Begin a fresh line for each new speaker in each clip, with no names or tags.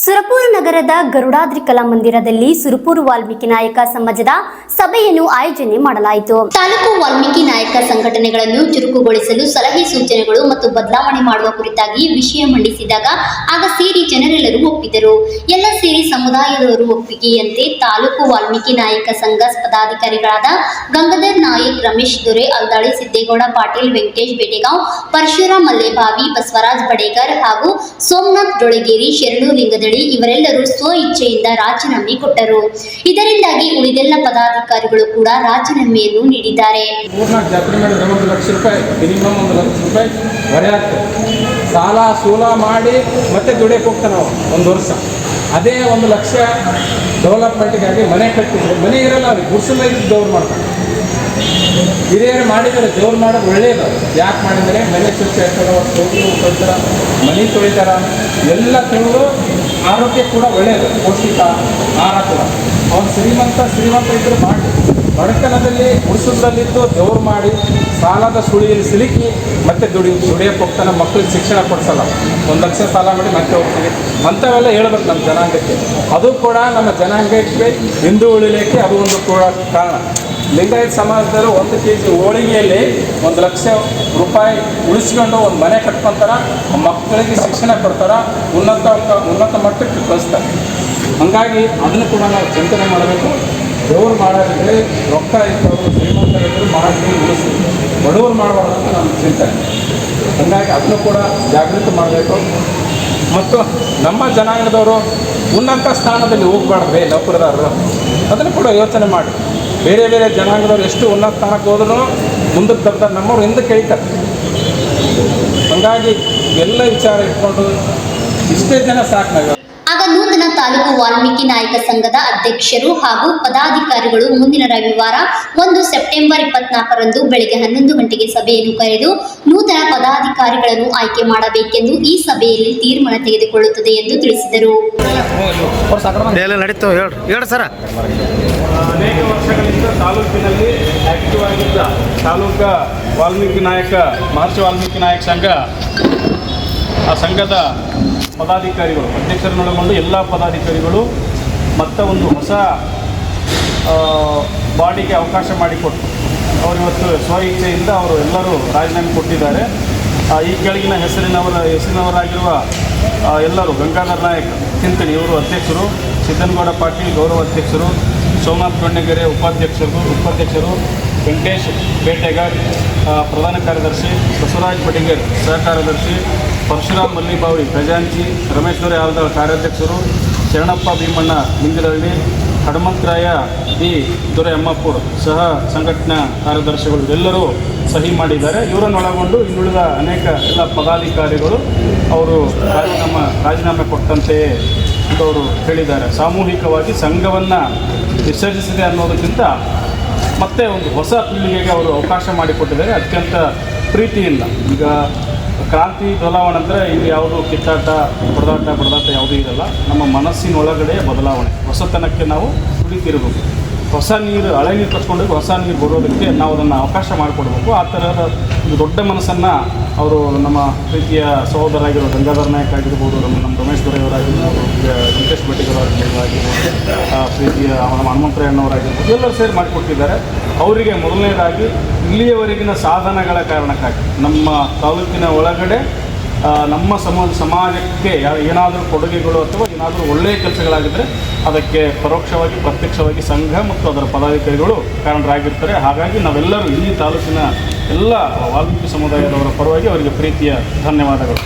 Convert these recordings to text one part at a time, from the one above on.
ಸುರಪುರ ನಗರದ ಗರುಡಾದ್ರಿ ಕಲಾ ಮಂದಿರದಲ್ಲಿ ಸುರಪುರ ವಾಲ್ಮೀಕಿ ನಾಯಕ ಸಮಾಜದ ಸಭೆಯನ್ನು ಆಯೋಜನೆ ಮಾಡಲಾಯಿತು. ತಾಲೂಕು ವಾಲ್ಮೀಕಿ ನಾಯಕ ಸಂಘಟನೆಗಳನ್ನು ಚುರುಕುಗೊಳಿಸಲು ಸಲಹೆ ಸೂಚನೆಗಳು ಮತ್ತು ಬದಲಾವಣೆ ಮಾಡುವ ಕುರಿತಾಗಿ ವಿಷಯ ಮಂಡಿಸಿದಾಗ ಆಗ ಸೇರಿ ಜನರೆಲ್ಲರೂ ಒಪ್ಪಿದರು. ಎಲ್ಲ ಸೇರಿ ಸಮುದಾಯದವರು ಒಪ್ಪಿಗೆಯಂತೆ ತಾಲೂಕು ವಾಲ್ಮೀಕಿ ನಾಯಕ ಸಂಘ ಪದಾಧಿಕಾರಿಗಳಾದ ಗಂಗಾಧರ್ ನಾಯಕ್, ರಮೇಶ್ ದೊರೆ ಅಲ್ದಾಳಿ, ಸಿದ್ದೇಗೌಡ ಪಾಟೀಲ್, ವೆಂಕಟೇಶ್ ಬೇಟೆಗಾಂವ್, ಪರಶುರಾಮ್ ಮಲ್ಲೇಬಾವಿ, ಬಸವರಾಜ್ ಬಡೇಕರ್ ಹಾಗೂ ಸೋಮನಾಥ್ ಡೊಳಗೇರಿ, ಶರಣು ಲಿಂಗದಳ್ಳಿ ಇವರೆಲ್ಲರೂ ಸ್ವ ಇಚ್ಛೆಯಿಂದ ರಾಜೀನಾಮೆ ಕೊಟ್ಟರು. ಇದರಿಂದಾಗಿ ಉಳಿದೆಲ್ಲ ಪದಾಧಿಕಾರಿಗಳು ಕೂಡ ರಾಜೀನಾಮೆಯನ್ನು ನೀಡಿದ್ದಾರೆ.
ಸಾಲ ಸೂಲ ಮಾಡಿ ಮತ್ತೆ ದುಡಿಯಕ್ಕೆ ಹೋಗ್ತಾನೆ ನಾವು ಒಂದು ವರ್ಷ. ಅದೇ 1 ಲಕ್ಷ ಡೆವಲಪ್ಮೆಂಟ್ಗಾಗಿ ಮನೆ ಕಟ್ಟಿದ್ರೆ ಮನೆ ಇರಲ್ಲ, ಅವ್ರಿಗೆ ಗುಡ್ಸಲ್ಲ ಇದ್ದು ದೇವ್ರು ಮಾಡ್ತಾರೆ. ಹಿರಿಯರು ಮಾಡಿದರೆ ದೇವ್ರು ಮಾಡೋದು ಒಳ್ಳೆಯದು. ಯಾಕೆ ಮಾಡಿದರೆ ಮನೆ ಸ್ವಚ್ಛ ಇರ್ತಾರೋ, ತೊಳಿತಾರ, ಮನೆ ತೊಳಿತಾರ, ಎಲ್ಲ ತಿಳಿದು ಆರೋಗ್ಯ ಕೂಡ ಒಳ್ಳೆಯದು, ಪೌಷ್ಟಿಕ ಆಹಾರ ಕೂಡ. ಅವನು ಶ್ರೀಮಂತ ಇದ್ದರೆ ಮಾಡಿ, ಬಡತನದಲ್ಲಿ ಗುಡಿಸಲಿದ್ದು ದೇವ್ರು ಮಾಡಿ ಸಾಲದ ಸುಳಿಯಲ್ಲಿ ಸಿಲುಕಿ ಮತ್ತೆ ದುಡಿಯಕ್ಕೆ ಹೋಗ್ತಾನೆ. ಮಕ್ಕಳಿಗೆ ಶಿಕ್ಷಣ ಕೊಡಿಸಲ್ಲ, 1 ಲಕ್ಷ ಸಾಲ ಮಾಡಿ ಮತ್ತೆ ಹೋಗ್ತೀವಿ ಅಂಥವೆಲ್ಲ ಹೇಳ್ಬೇಕು ನಮ್ಮ ಜನಾಂಗಕ್ಕೆ. ಅದು ಕೂಡ ನಮ್ಮ ಜನಾಂಗಕ್ಕೆ ಹಿಂದೂ ಉಳಿಲಿಕ್ಕೆ ಅದು ಒಂದು ಕೂಡ ಕಾರಣ. ಲಿಂಗಾಯತ ಸಮಾಜದವರು 1 kg ಹೋಳಿಗೆಯಲ್ಲಿ 1 ಲಕ್ಷ ರೂಪಾಯಿ ಉಳಿಸ್ಕೊಂಡು ಒಂದು ಮನೆ ಕಟ್ಕೊತಾರ, ಮಕ್ಕಳಿಗೆ ಶಿಕ್ಷಣ ಕೊಡ್ತಾರೆ, ಉನ್ನತ ಮಟ್ಟಕ್ಕೆ ಕಳಿಸ್ತಾರೆ. ಹಾಗಾಗಿ ಅದನ್ನು ಕೂಡ ನಾವು ಚಿಂತನೆ ಮಾಡಬೇಕು. ದೇವ್ರು ಮಾಡೋದಿದ್ರೆ ರೊಕ್ಕ ಇದ್ದವರು ಶ್ರೀಮಂತರಿದ್ದರು ಮಾಡಿ ಉಳಿಸಿ, ಬಡವರು ಮಾಡಬಾರ್ದು ಅಂತ ನಮ್ಮ ಚಿಂತನೆ. ಹಾಗಾಗಿ ಅದನ್ನು ಕೂಡ ಜಾಗೃತಿ ಮಾಡಬೇಕು. ಮತ್ತು ನಮ್ಮ ಜನಾಂಗದವರು ಉನ್ನತ ಸ್ಥಾನದಲ್ಲಿ ಹೋಗ್ಬಾರ್ದು ನೌಕರದಾರರು, ಅದನ್ನು ಕೂಡ ಯೋಚನೆ ಮಾಡಿ. ಬೇರೆ ಬೇರೆ ಜನಾಂಗದವ್ರು ಎಷ್ಟು ಉನ್ನತ ಸ್ಥಾನಕ್ಕೆ ಹೋದ್ರೂ ಮುಂದಕ್ಕೆ ಬರ್ತಾರೆ, ನಮ್ಮವ್ರು ಹಿಂದಕ್ಕೆ ಕೇಳ್ತಾರೆ. ಹಾಗಾಗಿ ಎಲ್ಲ ವಿಚಾರ ಇಟ್ಕೊಂಡು ಇಷ್ಟೇ ಜನ ಸಾಕು ನಾವು.
ಆಗ ನೂತನ ತಾಲೂಕು ವಾಲ್ಮೀಕಿ ನಾಯಕ ಸಂಘದ ಅಧ್ಯಕ್ಷರು ಹಾಗೂ ಪದಾಧಿಕಾರಿಗಳು ಮುಂದಿನ ರವಿವಾರ 1 ಸೆಪ್ಟೆಂಬರ್ 24ರಂದು ಬೆಳಗ್ಗೆ 11 ಗಂಟೆಗೆ ಸಭೆಯನ್ನು ಕರೆದು ನೂತನ ಪದಾಧಿಕಾರಿಗಳನ್ನು ಆಯ್ಕೆ ಮಾಡಬೇಕೆಂದು ಈ ಸಭೆಯಲ್ಲಿ ತೀರ್ಮಾನ ತೆಗೆದುಕೊಳ್ಳುತ್ತದೆ ಎಂದು ತಿಳಿಸಿದರು.
ಅನೇಕ ವರ್ಷಗಳಿಂದ ತಾಲೂಕಿನಲ್ಲಿ ಆಕ್ಟಿವ್ ಆಗಿದ್ದ ತಾಲೂಕು ವಾಲ್ಮೀಕಿ ನಾಯಕ ಮಹರ್ಷಿ ವಾಲ್ಮೀಕಿ ನಾಯಕ ಸಂಘ, ಆ ಸಂಘದ ಪದಾಧಿಕಾರಿಗಳು, ಅಧ್ಯಕ್ಷರನ್ನೊಳಗೊಂಡು ಎಲ್ಲ ಪದಾಧಿಕಾರಿಗಳು ಮತ್ತೆ ಒಂದು ಹೊಸ ಬಾಡಿಗೆ ಅವಕಾಶ ಮಾಡಿಕೊಟ್ಟು ಅವರು ಇವತ್ತು ಸ್ವ ಇಚ್ಛೆಯಿಂದ ಅವರು ಎಲ್ಲರೂ ರಾಜೀನಾಮೆ ಕೊಟ್ಟಿದ್ದಾರೆ. ಈ ಕೆಳಗಿನ ಹೆಸರಿನವರಾಗಿರುವ ಎಲ್ಲರೂ ಗಂಗಾಧರ್ ನಾಯಕ್ ಚಿಂತನೆ ಇವರು ಅಧ್ಯಕ್ಷರು, ಸಿದ್ದನಗೌಡ ಪಾಟೀಲ್ ಗೌರವ ಅಧ್ಯಕ್ಷರು, ಸೋಮನಾಥ್ ಡೊಳ್ಗೇರಿ ಉಪಾಧ್ಯಕ್ಷರು, ವೆಂಕಟೇಶ್ ಬೇಟೆಗಾರ್ ಪ್ರಧಾನ ಕಾರ್ಯದರ್ಶಿ, ಬಸವರಾಜ್ ಬಡೇಕರ್ ಸಹ ಕಾರ್ಯದರ್ಶಿ, ಪರಶುರಾಮ್ ಮಲ್ಲಿಬಾವಿ ಖಜಾಂಚಿ, ರಮೇಶ್ ದೊರೆ ಆಲ್ದಾಳ್ ಕಾರ್ಯಾಧ್ಯಕ್ಷರು, ಶರಣಪ್ಪ ಭೀಮಣ್ಣ ಲಿಂಗದಳ್ಳಿ, ಹನುಮಂತರಾಯ ಡಿ ದೊರೆ ಅಮ್ಮಾಪುರ್ ಸಹ ಸಂಘಟನಾ ಕಾರ್ಯದರ್ಶಿಗಳು ಎಲ್ಲರೂ ಸಹಿ ಮಾಡಿದ್ದಾರೆ. ಇವರನ್ನೊಳಗೊಂಡು ಇನ್ನುಳಿದ ಅನೇಕ ಎಲ್ಲ ಪದಾಧಿಕಾರಿಗಳು ಅವರು ರಾಜೀನಾಮೆ ಕೊಟ್ಟಂತೆಯೇ ಅವರು ಹೇಳಿದ್ದಾರೆ. ಸಾಮೂಹಿಕವಾಗಿ ಸಂಘವನ್ನು ವಿಸರ್ಜಿಸಿದೆ ಅನ್ನೋದಕ್ಕಿಂತ ಮತ್ತೆ ಒಂದು ಹೊಸ ಪೀಳಿಗೆಗೆ ಅವರು ಅವಕಾಶ ಮಾಡಿಕೊಟ್ಟಿದ್ದಾರೆ ಅತ್ಯಂತ ಪ್ರೀತಿಯಿಂದ. ಈಗ ಕ್ರಾಂತಿ ಬದಲಾವಣೆ ಅಂದರೆ ಇಲ್ಲಿ ಯಾವುದು ಕಿತ್ತಾಟ ಬಡದಾಟ ಯಾವುದೂ ಇರಲ್ಲ. ನಮ್ಮ ಮನಸ್ಸಿನೊಳಗಡೆ ಬದಲಾವಣೆ, ಹೊಸತನಕ್ಕೆ ನಾವು ಕುಡಿತಿರಬೇಕು. ಹೊಸ ನೀರು, ಹಳೆ ನೀರು ಕಟ್ಕೊಂಡೋಗಿ ಹೊಸ ನೀರು ಬರೋದಕ್ಕೆ ನಾವು ಅದನ್ನು ಅವಕಾಶ ಮಾಡಿಕೊಡ್ಬೇಕು. ಆ ಥರದ ಒಂದು ದೊಡ್ಡ ಮನಸ್ಸನ್ನು ಅವರು ನಮ್ಮ ಪ್ರೀತಿಯ ಸಹೋದರಾಗಿರೋ ಗಂಗಾಧರ್ ನಾಯಕ್ ಆಗಿರ್ಬೋದು, ನಮ್ಮ ರಮೇಶ್ ದೊರೆಯವರಾಗಿರ್ಬೋದು, ವೆಂಕಟೇಶ್ ಬೇಟೆಗಾರರಾಗಿರ್ಬೋದು, ಪ್ರೀತಿಯ ನಮ್ಮ ಹನುಮಂತರಾಯಣ್ಣವರಾಗಿರ್ಬೋದು, ಎಲ್ಲರೂ ಸೇರಿ ಮಾಡಿಕೊಟ್ಟಿದ್ದಾರೆ. ಅವರಿಗೆ ಮೊದಲನೇದಾಗಿ ಇಲ್ಲಿಯವರೆಗಿನ ಸಾಧನೆಗಳ ಕಾರಣಕ್ಕಾಗಿ ನಮ್ಮ ತಾಲೂಕಿನ ಒಳಗಡೆ ನಮ್ಮ ಸಮಾಜಕ್ಕೆ ಏನಾದರೂ ಕೊಡುಗೆಗಳು ಅಥವಾ ಏನಾದರೂ ಒಳ್ಳೆಯ ಕೆಲಸಗಳಾಗಿದ್ದರೆ ಅದಕ್ಕೆ ಪರೋಕ್ಷವಾಗಿ ಪ್ರತ್ಯಕ್ಷವಾಗಿ ಸಂಘ ಮತ್ತು ಅದರ ಪದಾಧಿಕಾರಿಗಳು ಕಾರಣರಾಗಿರ್ತಾರೆ. ಹಾಗಾಗಿ ನಾವೆಲ್ಲರೂ ಇಲ್ಲಿ ತಾಲೂಕಿನ ಎಲ್ಲ ವಾಲ್ಮೀಕಿ ಸಮುದಾಯದವರ ಪರವಾಗಿ ಅವರಿಗೆ ಪ್ರೀತಿಯ ಧನ್ಯವಾದಗಳು.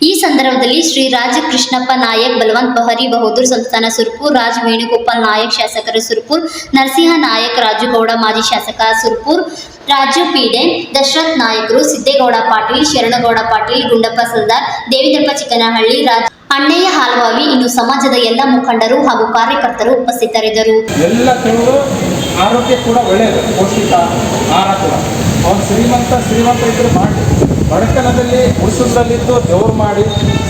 ಈ ಸಂದರ್ಭದಲ್ಲಿ ಶ್ರೀ ರಾಜ ಕೃಷ್ಣಪ್ಪ ನಾಯಕ್, ಬಲವಂತ್ ಬಹರಿ ಬಹದ್ದೂರ್ ಸಂಸ್ಥಾನ ಸುರ್ಪುರ್, ರಾಜ್ ವೇಣುಗೋಪಾಲ್ ನಾಯಕ್ ಶಾಸಕರು ಸುರ್ಪುರ್, ನರಸಿಂಹ ನಾಯಕ್, ರಾಜುಗೌಡ ಮಾಜಿ ಶಾಸಕ ಸುರ್ಪುರ್, ರಾಜು ಪೀಡೆ, ದಶರಥ್ ನಾಯಕರು, ಸಿದ್ದೇಗೌಡ ಪಾಟೀಲ್, ಶರಣಗೌಡ ಪಾಟೀಲ್, ಗುಂಡಪ್ಪ ಸಲ್ದಾರ್, ದೇವಿದಪ್ಪ ಚಿಕ್ಕನಹಳ್ಳಿ, ಅಣ್ಣಯ್ಯ ಹಾಲ್ವಾವಿ, ಇನ್ನು ಸಮಾಜದ ಎಲ್ಲ ಮುಖಂಡರು ಹಾಗೂ ಕಾರ್ಯಕರ್ತರು ಉಪಸ್ಥಿತರಿದ್ದರು.
ಎಲ್ಲ ತಿಳಿದು ಆರೋಗ್ಯ ಕೂಡ ಒಳ್ಳೆಯದು, ಪೌಷ್ಟಿಕ ಆಹಾರ ಕೂಡ. ಅವನು ಶ್ರೀಮಂತ ಇದ್ದರೆ ಮಾಡಿ, ಬಡತನದಲ್ಲಿ ಗುಡಿಸಲಿದ್ದು ದೇವ್ರು ಮಾಡಿ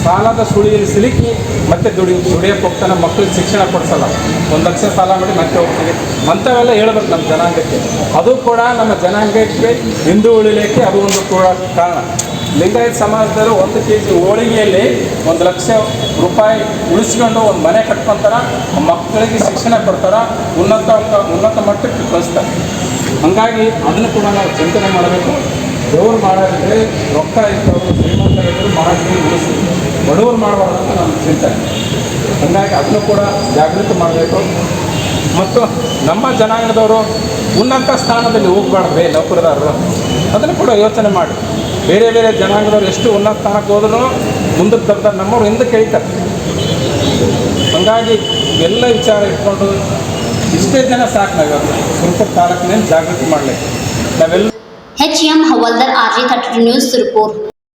ಸಾಲದ ಸುಳಿಯಲ್ಲಿ ಸಿಲುಕಿ ಮತ್ತೆ ದುಡಿಯಕ್ಕೆ ಹೋಗ್ತಾನೆ. ಮಕ್ಕಳಿಗೆ ಶಿಕ್ಷಣ ಕೊಡಿಸಲ್ಲ, 1 ಲಕ್ಷ ಸಾಲ ಮಾಡಿ ಮತ್ತೆ ಹೋಗ್ತೀವಿ ಅಂಥವೆಲ್ಲ ಹೇಳ್ಬೇಕು ನಮ್ಮ ಜನಾಂಗಕ್ಕೆ. ಅದು ಕೂಡ ನಮ್ಮ ಜನಾಂಗಕ್ಕೆ ಹಿಂದೂ ಉಳಿಲಿಕ್ಕೆ ಅದು ಒಂದು ಕೂಡ ಕಾರಣ.
ಲಿಂಗಾಯತ ಸಮಾಜದವರು 1 kg ಹೋಳಿಗೆಯಲ್ಲಿ 1 ಲಕ್ಷ ರೂಪಾಯಿ ಉಳಿಸ್ಕೊಂಡು ಒಂದು ಮನೆ ಕಟ್ಕೊತಾರ, ಮಕ್ಕಳಿಗೆ ಶಿಕ್ಷಣ ಕೊಡ್ತಾರ, ಉನ್ನತ ಮಟ್ಟಕ್ಕೆ ಕಳಿಸ್ತಾರೆ. ಹಾಗಾಗಿ ಅದನ್ನು ಕೂಡ ನಾವು ಚಿಂತನೆ ಮಾಡಬೇಕು. ದೇವರು ಮಾಡೋದಿದ್ರೆ ರೊಕ್ಕ ಇದ್ದವರು ಶ್ರೀಮಂತರಿದ್ದರು ಮಾಡಿ ಉಳಿಸಿ, ಬಡವರು ಮಾಡಬಾರ್ದು ಅಂತ ನಮ್ಮ ಚಿಂತನೆ. ಹಾಗಾಗಿ ಅದನ್ನು ಕೂಡ ಜಾಗೃತಿ ಮಾಡಬೇಕು. ಮತ್ತು ನಮ್ಮ ಜನಾಂಗದವರು ಉನ್ನತ ಸ್ಥಾನದಲ್ಲಿ ಹೋಗಬಾರ್ದು, ನೌಕರದಾರರು ಅದನ್ನು ಕೂಡ ಯೋಚನೆ ಮಾಡಿ. ಬೇರೆ ಬೇರೆ ಜನಾಂಗದವ್ರು ಎಷ್ಟು ಉನ್ನತ ಸ್ಥಾನಕ್ಕೆ ಹೋದ್ರೂ ಮುಂದಕ್ಕೆ ತರ್ತಾರೆ, ನಮ್ಮವ್ರು ಹಿಂದಕ್ಕೆ ಹೇಳ್ತಾರೆ. ಹಾಗಾಗಿ ಇವೆಲ್ಲ ವಿಚಾರ ಇಟ್ಕೊಂಡು ಇಷ್ಟೇ ಜನ ಸಾಕು ನಾವಿವತ್ತು ಸುರಪುರ ತಾಲೂಕಿನಲ್ಲಿ ಜಾಗೃತಿ ಮಾಡಲಿಕ್ಕೆ ನಾವೆಲ್ಲ.
HM ಹವಾಲ್ದಾರ್ RJ 32 ನ್ಯೂಸ್ ಸುರಪುರ.